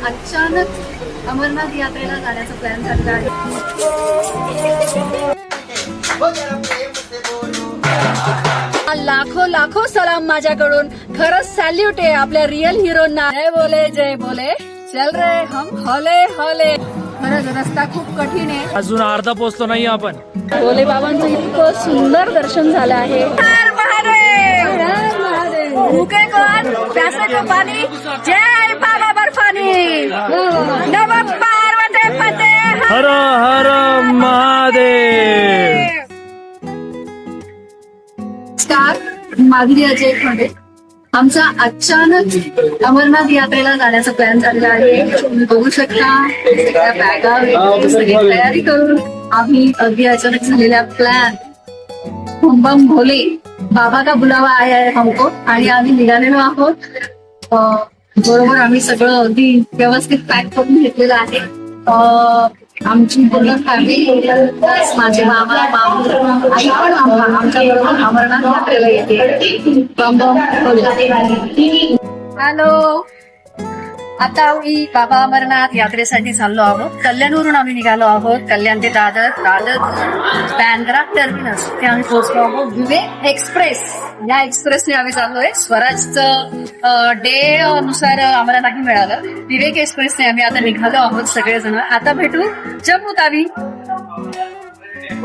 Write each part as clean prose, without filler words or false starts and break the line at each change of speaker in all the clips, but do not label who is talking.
अचानक अमरनाथ यात्रेला जाण्याचा प्लॅन झालेला आहे. लाखो लाखो सलाम माझ्याकडून. खरंच सॅल्यूट आहे आपल्या रिअल हिरोना. जय बोले चल रे हम हॉले हॉले. खरंच रस्ता खूप कठीण आहे.
अजून अर्धा पोहोचलो नाही आपण.
भोले बाबांचं इतकं सुंदर दर्शन झालं आहे. हर महादेव भूखे को प्यासे को पाणी. जय बाबा बर्फानी. नमः पार्वती पते.
हर हर महादेव.
स्टार माधुरी अजय खंडे. आमचा अचानक अमरनाथ यात्रेला जाण्याचा प्लॅन झालेला आहे. तुम्ही बघू शकता सगळ्या बॅगा वगैरे सगळी तयारी करून आम्ही अगदी अचानक झालेल्या प्लॅन बम बम भोले बाबा का बुलावा आया है हमको आणि आम्ही निघालेलो आहोत. बरोबर आम्ही सगळं अगदी व्यवस्थित पॅक करून घेतलेलं आहे. आमची पूर्ण फॅमिली माझे मामा मामू आई पण आमच्या बरोबर अमरनाथ यात्रेला येते. बम बम भोले. हॅलो. आता आम्ही बाबा अमरनाथ यात्रेसाठी चाललो आहोत. कल्याणवरून आम्ही निघालो आहोत. कल्याण ते दादर, दादर बँड्रा टर्मिनस ते आम्ही पोहोचलो आहोत. विवेक एक्सप्रेस या एक्सप्रेसने आम्ही चाललोय. स्वराजचं डे नुसार आम्हाला नाही मिळालं. विवेक एक्सप्रेसने आम्ही आता निघालो आहोत सगळेजण. आता भेटू जम्मू तावी.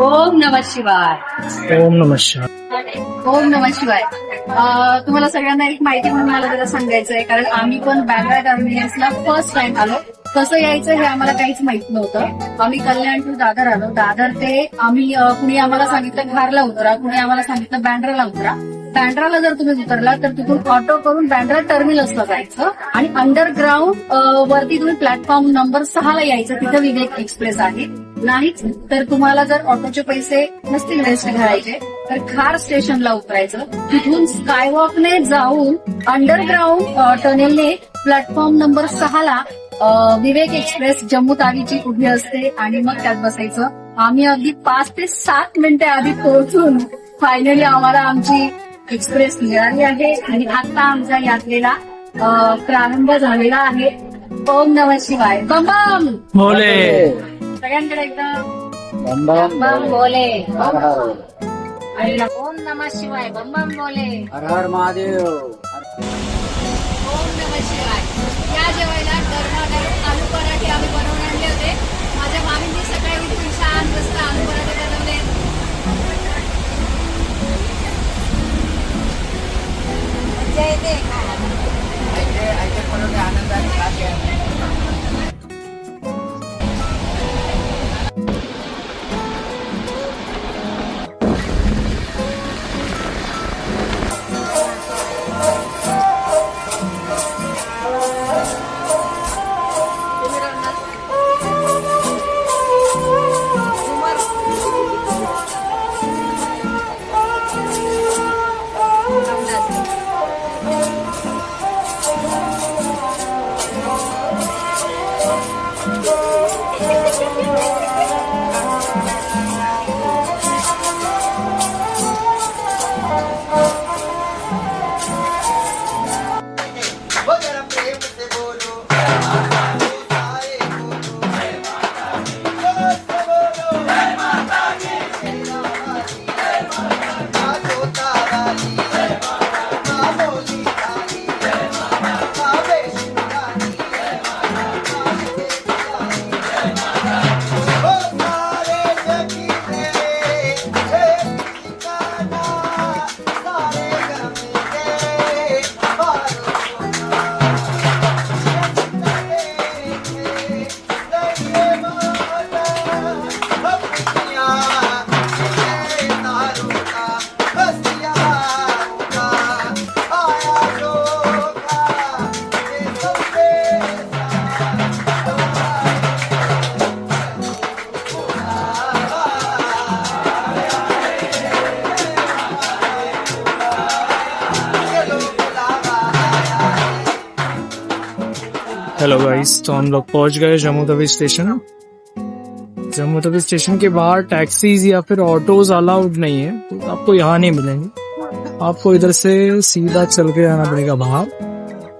ओम नमः शिवाय.
ओम नमः शिवाय.
ओम नमः शिवाय. तुम्हाला सगळ्यांना एक माहिती म्हणून मला जरा सांगायचं आहे, कारण आम्ही पण बँड्रा टर्मिनसला फर्स्ट टाइम आलो. कसं यायचं हे आम्हाला काहीच माहित नव्हतं. आम्ही कल्याण टू दादर आलो. दादर ते आम्ही कुणी आम्हाला सांगितलं घारला उतरा, कुणी आम्हाला सांगितलं बँड्राला उतरा. बँड्राला जर तुम्ही उतरला तर तिथून ऑटो करून बँड्रा टर्मिनसला जायचं आणि अंडरग्राऊंड वरती तुम्ही प्लॅटफॉर्म नंबर 6 ला यायचं. तिथं विवेक एक्सप्रेस आहे. नाहीच तर तुम्हाला जर ऑटोचे पैसे नसतील वेस्ट घालायचे तर खार स्टेशनला उतरायचं. तिथून स्कायवॉकने जाऊन अंडरग्राऊंड टनेलने प्लॅटफॉर्म नंबर 6 ला विवेक एक्सप्रेस जम्मू तावीची उभी असते आणि मग त्यात बसायचं. आम्ही अगदी 5 ते 7 मिनिटे आधी पोहोचून फायनली आम्हाला आमची एक्सप्रेस मिळाली आहे आणि आता आमच्या यात्रेला प्रारंभ झालेला आहे. ओम नमः शिवाय. बम बम
भोले.
सगळ्यांकडे एकदा बम बम भोले. आणि ओम नमः शिवाय. बम बम भोले.
हर हर महादेव.
ओम नमः शिवाय. या जेवायला गरमागरम आलू पराठे आम्ही बनवून आणले होते. माझ्या मामींनी सकाळी उठून छान मस्त आलू पराठे बनवले. मजा येते
हेलो गाइस, तो हम लोग पहुंच गए जम्मू तवी स्टेशन. जम्मू तवी स्टेशन के बाहर टैक्सीज या फिर ऑटोज अलाउड नहीं है, तो आपको यहाँ नहीं मिलेंगे. आपको इधर से सीधा चल के आना पड़ेगा बाहर.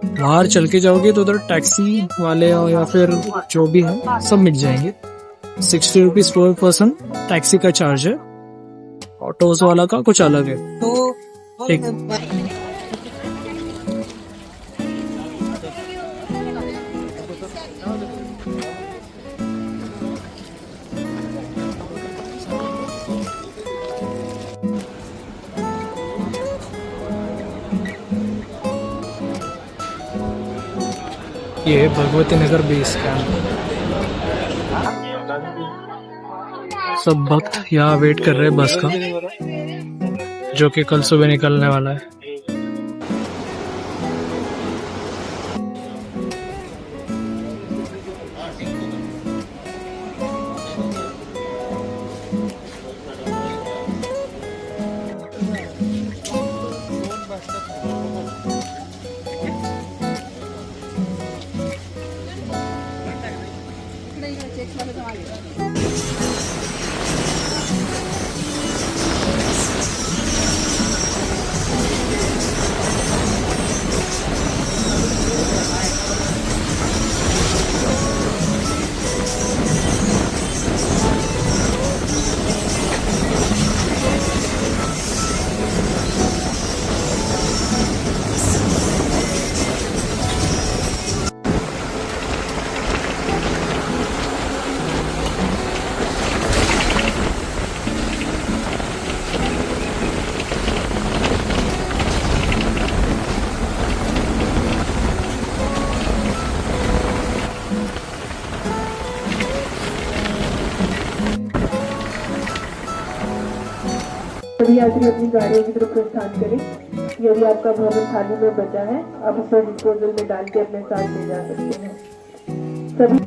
बाहर चल के जाओगे तो उधर टैक्सी वाले या फिर जो भी है सब मिल जाएंगे। 60 रुपीज पर पर्सन टैक्सी का चार्ज है, ऑटोज वाला का कुछ अलग है। ठीक, ये है भगवती नगर बेस कैंप। सब भक्त यहाँ वेट कर रहे हैं बस का, जो कि कल सुबह निकलने वाला है।
सभी यात्री अपनी गाड़ियों की तरफ प्रस्थान करें। यदि आपका भोजन थाली में बचा है, आप उसे डिस्पोजल में डाल के अपने साथ ले जा सकते हैं। सभी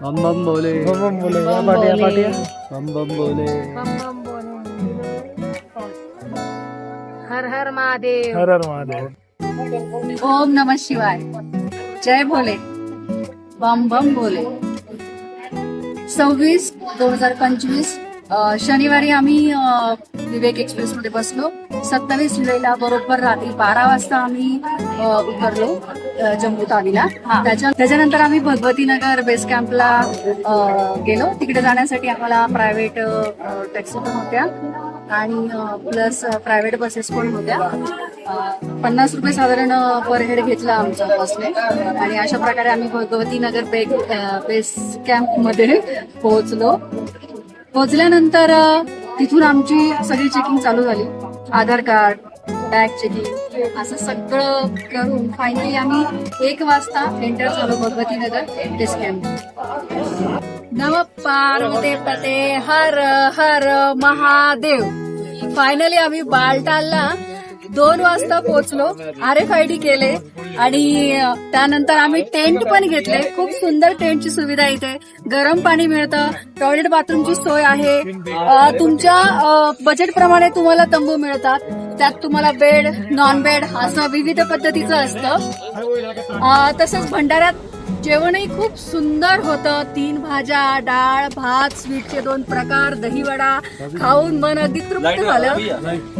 बम बम बोले,
बम बोले, पाटिया पाटिया।
बम बम बोले,
हर हर महादेव।
हर हर महादेव।
ओम नमः शिवाय, जय भोले, बम बम बोले। 26/2025 शनिवारी आम्ही विवेक एक्सप्रेस मध्ये बसलो। 27 जुलैला बरोबर रात्री 12 वाजता आम्ही उतरलो जम्मू तावीला। त्याच्यानंतर आम्ही भगवती नगर बेस कॅम्पला गेलो। तिकडे जाण्यासाठी आम्हाला प्रायव्हेट टॅक्सी पण होत्या आणि प्लस प्रायव्हेट बसेस पण होत्या। 50 रुपये साधारण पर हेड घेतला आमच्या बसने आणि अशा प्रकारे आम्ही भगवती नगर बेस कॅम्प मध्ये पोहोचलो। पोहोचल्यानंतर तिथून आमची सगळी चेकिंग चालू झाली, आधार कार्ड, बॅग चेकिंग, असं सगळं करून फायनली आम्ही 1 वाजता एंटर झालो भगवती नगर बेस कॅम्प। नमः पार्वती पते, हर हर महादेव। फायनली आम्ही बालटालला 2 वाजता पोहोचलो, RFID केले आणि त्यानंतर आम्ही टेंट पण घेतले। खूप सुंदर टेंटची सुविधा इथे, गरम पाणी मिळतं, टॉयलेट बाथरूमची सोय आहे। तुमच्या बजेट प्रमाणे तुम्हाला तंबू मिळतात, त्यात तुम्हाला बेड, नॉन बेड असं विविध पद्धतीचं असतं। तसंच भंडाऱ्यात जेवणही खूप सुंदर होतं। 3 भाज्या, डाळ, भात, स्वीटचे 2 प्रकार, दहीवडा खाऊन मन अगदी तृप्त झालं।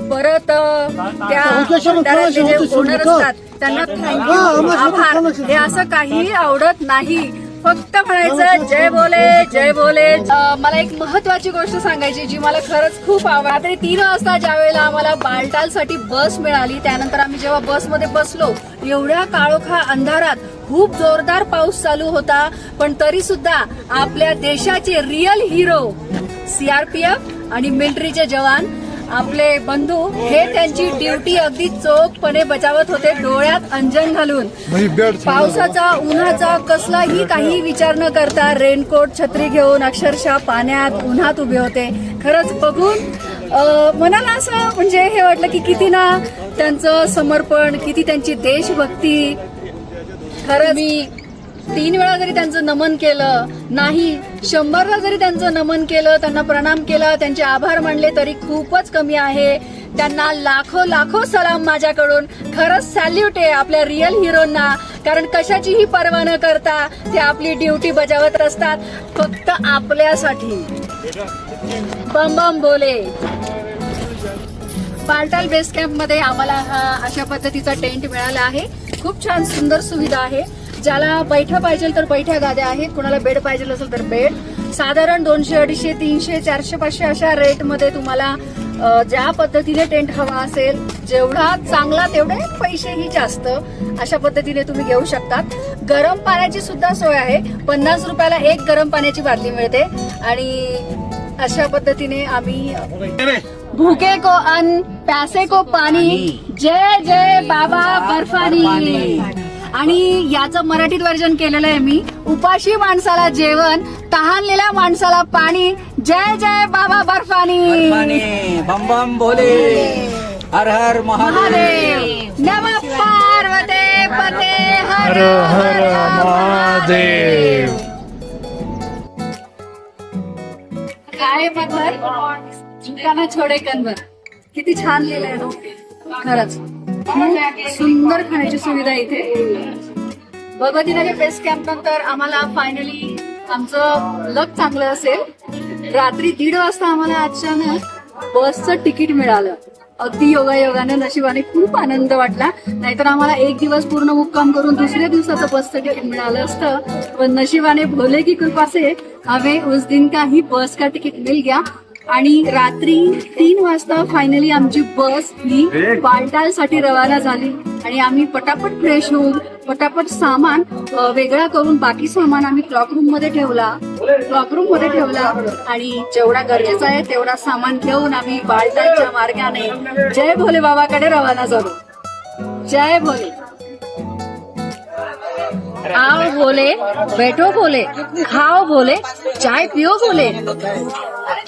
परत त्या भंडाऱ्यातले जे ओनर असतात त्यांना थँक्यू, आभार, हे असं काहीही आवडत नाही। फक्त म्हणायचं जय भोले जय भोले. मला एक महत्वाची गोष्ट सांगायची जी मला खरंच खूप आवडली. रात्री 3 वाजता ज्या वेळेला आम्हाला बालटालसाठी बस मिळाली, त्यानंतर आम्ही जेव्हा बसमध्ये बसलो, एवढ्या काळोखा अंधारात खूप जोरदार पाऊस चालू होता, पण तरी सुद्धा आपल्या देशाचे रिअल हिरो सीआरपीएफ आणि मिलिटरीचे जवान आपले बंधू हे त्यांची ड्युटी अगदी चोखपणे बजावत होते, डोळ्यात अंजन घालून. पावसाचा उन्हाचा कसलाही काही विचार न करता रेनकोट छत्री घेऊन अक्षरशः पाण्यात उन्हात उभे होते. खरंच बघून मनाला असं म्हणजे हे वाटलं की किती ना त्यांचं समर्पण, किती त्यांची देशभक्ती. खरं मी 3 वेळा जरी त्यांचं नमन केलं नाही, 100ला जरी त्यांचं नमन केलं, त्यांना प्रणाम केला, त्यांचे आभार मानले तरी खूपच कमी आहे. त्यांना लाखो लाखो सलाम माझ्याकडून. खरंच सॅल्यूट आहे आपल्या रिअल हिरोंना, कारण कशाचीही पर्वा न करता ते आपली ड्युटी बजावत असतात फक्त आपल्यासाठी. बम बम बोले. बालटाल बेस कॅम्प मध्ये आम्हाला हा अशा पद्धतीचा टेंट मिळाला आहे. खूप छान सुंदर सुविधा आहे. ज्याला बैठा पाहिजे तर बैठ्या गाद्या आहेत, कोणाला बेड पाहिजे असेल तर बेड. साधारण 200, 250, 300, 400, 500 अशा रेटमध्ये तुम्हाला ज्या पद्धतीने टेंट हवा असेल, जेवढा चांगला तेवढे पैसेही जास्त, अशा पद्धतीने तुम्ही घेऊ शकतात. गरम पाण्याची सुद्धा सोय आहे. 50 रुपयाला एक गरम पाण्याची बादली मिळते. आणि अशा पद्धतीने आम्ही भूखे को अन्न, प्यासे को पाणी, जय जय बाबा बर्फानी. आणि याचं मराठीत वर्जन केलेलं आहे मी. उपाशी माणसाला जेवण, तहानलेल्या माणसाला पाणी, जय जय बाबा बर्फानी.
बम बम बोले, हर हर महादेव.
नमः पार्वते पते हर
हर महादेव.
काय मगर झुकाना छोडे कन्वर. किती छान लिहिलंय ना. खरंच सुंदर खाण्याची सुविधा इथे. भगवतीनगर बेस कॅम्प नंतर आम्हाला फायनली आमचं लक चांगलं असेल, रात्री 1:30 वाजता आम्हाला अचानक बसचं तिकीट मिळालं. अगदी योगायोगाने, नशिबाने खूप आनंद वाटला. नाहीतर आम्हाला एक दिवस पूर्ण मुक्काम करून दुसऱ्या दिवसाचं बसचं तिकीट मिळालं असतं. पण नशिबाने भोले की कृपा से हमें उस दिन का ही बस का तिकीट मिल गया. आणि रात्री 3 वाजता फायनली आमची बस ही बालटालसाठी रवाना झाली. आणि आम्ही पटापट फ्रेश होऊन पटापट सामान वेगळा करून बाकी सामान आम्ही क्लॉक रूम मध्ये ठेवला आणि जेवढा गरजेचा आहे तेवढा सामान घेऊन आम्ही बालटालच्या मार्गाने जय भोले बाबाकडे रवाना झालो. जय भोले. आओ भोले, बैठो भोले, खाओ भोले, चाय पियो भोले,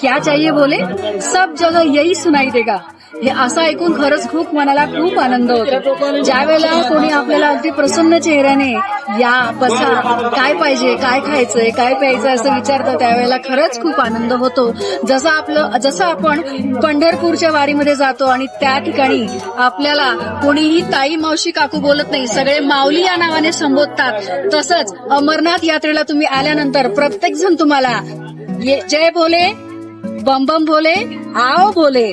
क्या चाहिए बोले, सब जगह यही सुनाई देगा. हे असं ऐकून खरंच खूप मनाला खूप आनंद होतो. ज्या वेळेला कोणी आपल्याला अगदी प्रसन्न चेहऱ्याने या बसा, काय पाहिजे, काय खायचंय, काय प्यायचं असं विचारतं, त्यावेळेला खरंच खूप आनंद होतो. जसं आपण पंढरपूरच्या वारीमध्ये जातो आणि त्या ठिकाणी आपल्याला कोणीही ताई, मावशी, काकू बोलत नाही, सगळे माऊली या नावाने संबोधतात. तसंच अमरनाथ यात्रेला तुम्ही आल्यानंतर प्रत्येक जण तुम्हाला जय भोले, बम बम भोले, आओ भोले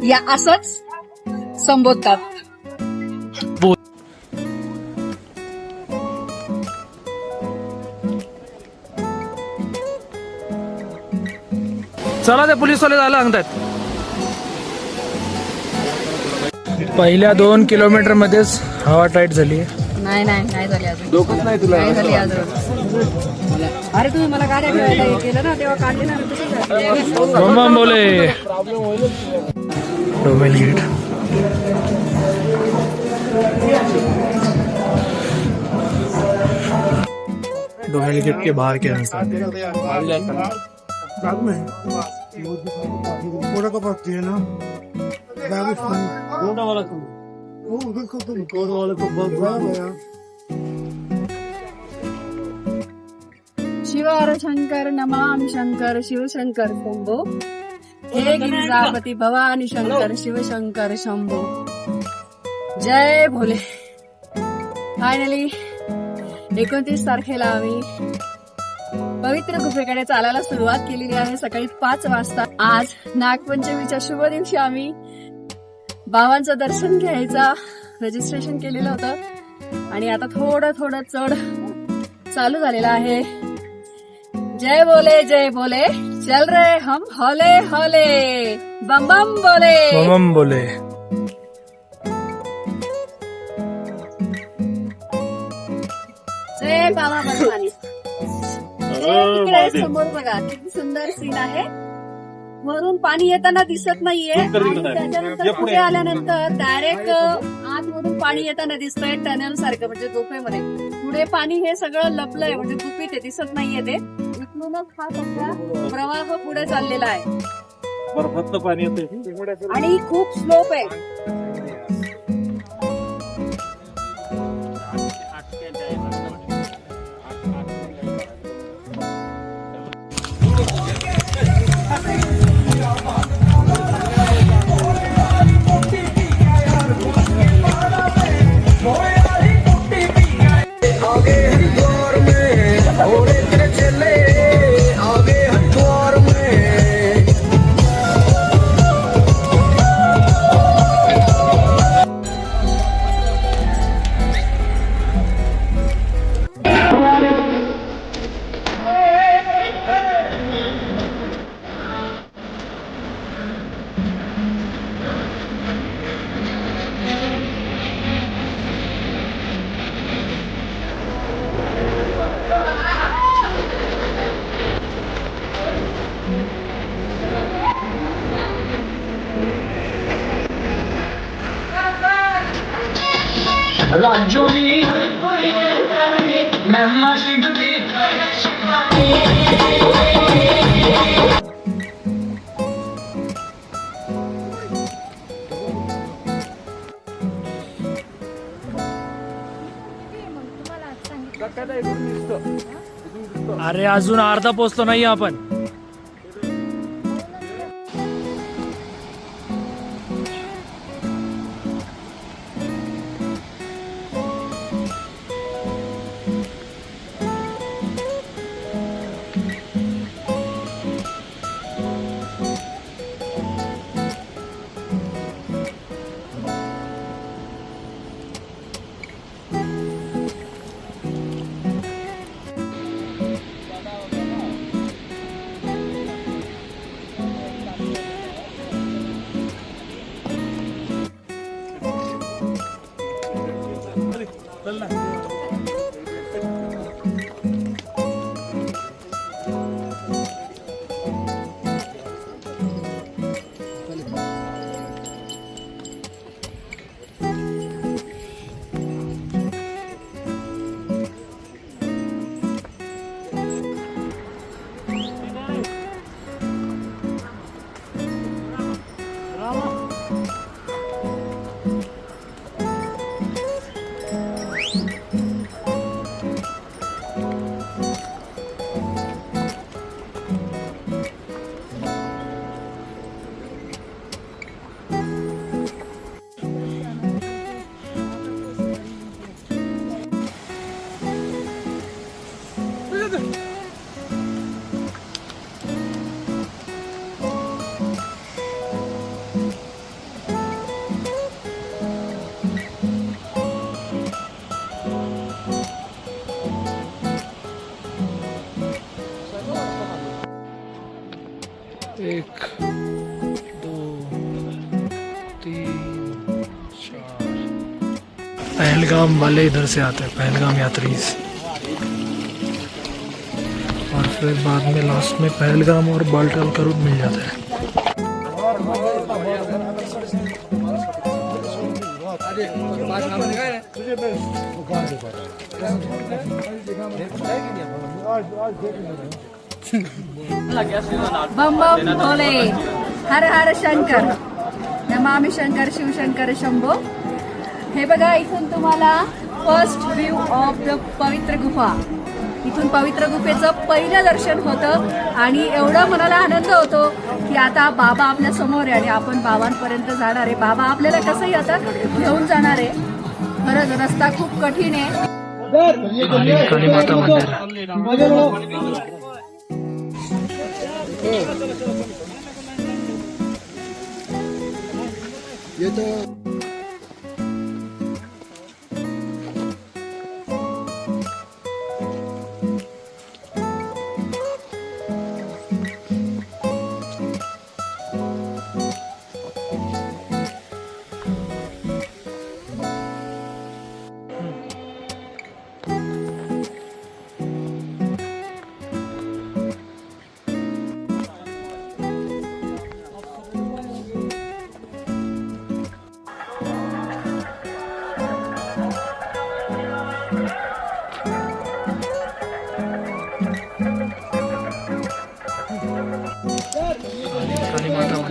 या असंच संबोधतात.
चला ते पोलीसवाले झालं सांगतात. पहिल्या 2 किलोमीटर मध्येच हवा टाईट झाली.
नाही झाली अजून. डोकंच नाही तुला. नाही झाली अजून. अरे तुम्ही मला गाड्या ठेवायला हे केलं ना, तेव्हा काढले ना.
बम बोले. डोमेल गेट. डोमेल गेट के बाहर क्या है?
शिव हर शंकर नमाम शंकर शिव शंकर शंभो, हे गिरिजापती भवानी शंकर शिव शंकर शंभो. जय भोले. फायनली 29 तारखेला आम्ही पवित्र गुफेकडे चालायला सुरुवात केलेली आहे. सकाळी 5 वाजता. आज नागपंचमीच्या शुभ दिवशी आम्ही बाबांचं दर्शन घ्यायचा रजिस्ट्रेशन केलेलं होतं आणि आता थोडं चढ चालू झालेला आहे. जय बोले चल रहे हम हौले हौले, बम बम बोले.
मम बोले.
जय बाबा बर्फानी. तिकडे समोर बघा किती सुंदर सीन आहे. वरून पाणी येताना दिसत नाहीये आणि त्याच्यानंतर पुढे आल्यानंतर डायरेक्ट आतमधून पाणी येताना दिसतंय टनल सारखं, म्हणजे गुफेमध्ये. पुढे पाणी हे सगळं लपलंय, म्हणजे गुपित आहे, दिसत नाहीये ते. इथूनच हा सगळा प्रवाह पुढे चाललेला आहे
बर्फातलं पाणी येते
आणि खूप स्लोप आहे.
अरे अजून अर्धा पोचलो नाही आपण. एक, दो, तीन, चार. पहलगाम वाले इधर से आते हैं, पहलगाम यात्री. और फिर बाद में लास्ट में पहलगाम और बालटाल का रूट मिल जाता है.
बम बम भोले, हर हर शंकर, नमामि शंकर शिवशंकर शंभो. हे बघा, इथून तुम्हाला फर्स्ट व्ह्यू ऑफ द पवित्र गुफा. इथून पवित्र गुफेचं पहिलं दर्शन होतं आणि एवढा मनाला आनंद होतो की आता बाबा आपल्या समोर आहे आणि आपण बाबांपर्यंत जाणार आहे. बाबा आपल्याला कसंही आता घेऊन जाणार आहे. खरंच रस्ता खूप कठीण आहे.
काली माता मंदिर.
ये तो
काली माता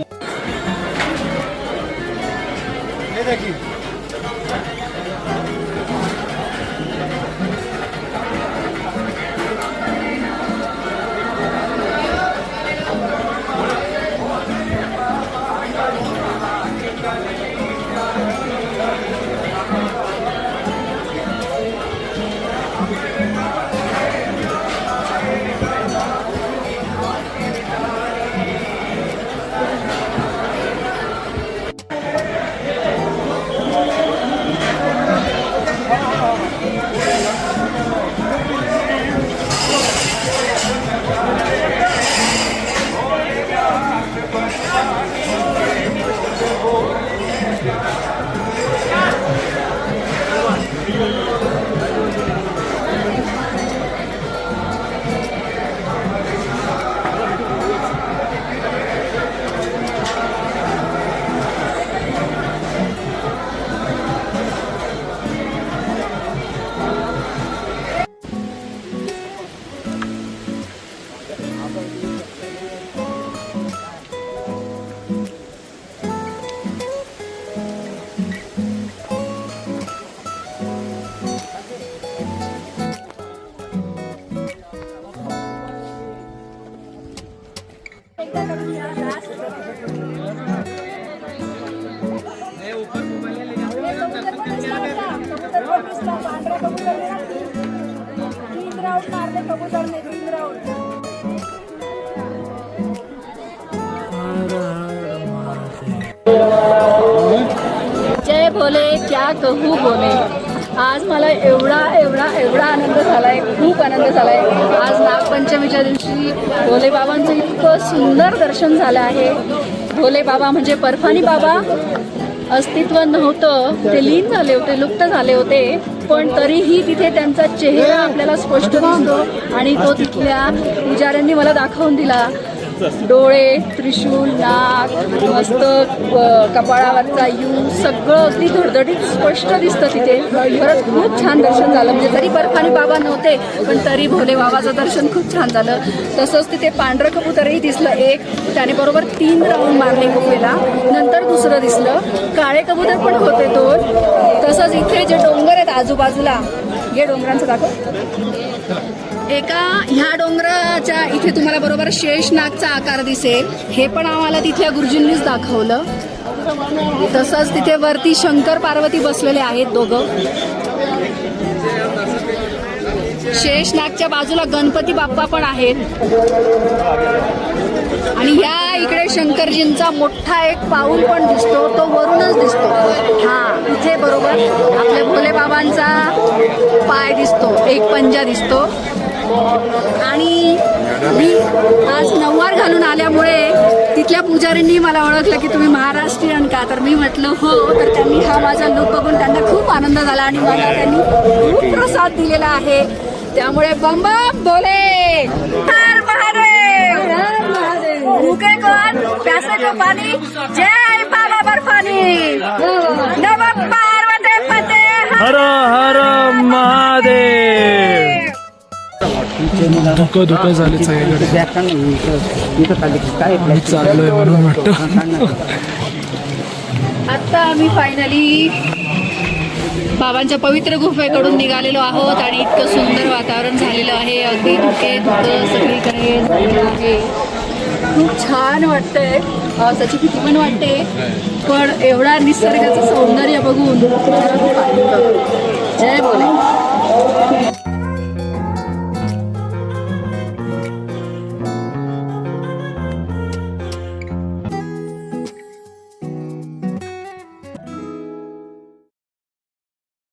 जय भोले क्या कहू बोले. आज मला एवढा आनंद झालाय, खूप आनंद झालाय. आज नागपंचमीच्या दिवशी भोले बाबांचं इतकं सुंदर दर्शन झालं आहे. भोले बाबा म्हणजे बर्फानी बाबा अस्तित्व नव्हतं, ते लीन झाले होते, लुप्त झाले होते, पण तरीही तिथे त्यांचा चेहरा आपल्याला स्पष्ट दिसतो. आणि तो तिथल्या पुजाऱ्यांनी मला दाखवून दिला. डोळे, त्रिशूल, नाक, मस्तक, कपाळावरचा यू सगळं अगदी धडधडीत स्पष्ट दिसतं तिथे. खरंच खूप छान दर्शन झालं. म्हणजे तरी बर्फानी बाबा नव्हते, पण तरी भोले बाबाचं दर्शन खूप छान झालं. तसंच तिथे पांढरं कबूतरही दिसलं एक, त्याने बरोबर 3 राऊंड मारले गुफेला. नंतर दुसरं दिसलं, काळे कबूतर पण होते 2. तसंच इथे जे डोंगर आहेत आजूबाजूला, हे डोंगरांचं दाखव. एका ह्या डोंगराच्या इथे तुम्हाला बरोबर शेषनागचा आकार दिसेल, हे पण आम्हाला तिथल्या गुरुजींनीच दाखवलं. तसंच तिथे वरती शंकर पार्वती बसलेले आहेत दोघं. शेषनागच्या बाजूला गणपती बाप्पा पण आहेत. आणि ह्या इकडे शंकरजींचा मोठा एक पाऊल पण दिसतो, तो वरूनच दिसतो. हा, इथे बरोबर आपल्या भोले बाबांचा पाय दिसतो, एक पंजा दिसतो. आणि मी आज नऊवार घालून आल्यामुळे तिथल्या पुजारींनी मला ओळखलं की तुम्ही महाराष्ट्रीयन का, तर मी म्हटलं हो. तर त्यांनी हा माझा लूक बघून त्यांना खूप आनंद झाला आणि मला त्यांनी खूप प्रसाद दिलेला आहे. त्यामुळे बम बम भोले, हर महादेव, भूखे कोण प्यासे को पाणी, जय बाबा बर्फानी, नमः पार्वती पते,
हर हर महादेव. धुकं झाले सगळीकडे. आम्ही चाललोय म्हणून वाटतं.
आता आम्ही फायनली बाबांच्या पवित्र गुफेकडून निघालेलो आहोत आणि इतकं सुंदर वातावरण झालेलं आहे. अगदी धुकं सगळीकडे झालेलं आहे. खूप छान वाटतंय. पावसाची भीती पण वाटते, पण एवढा निसर्गाचं सौंदर्य बघून खूप आनंद. जय भोले.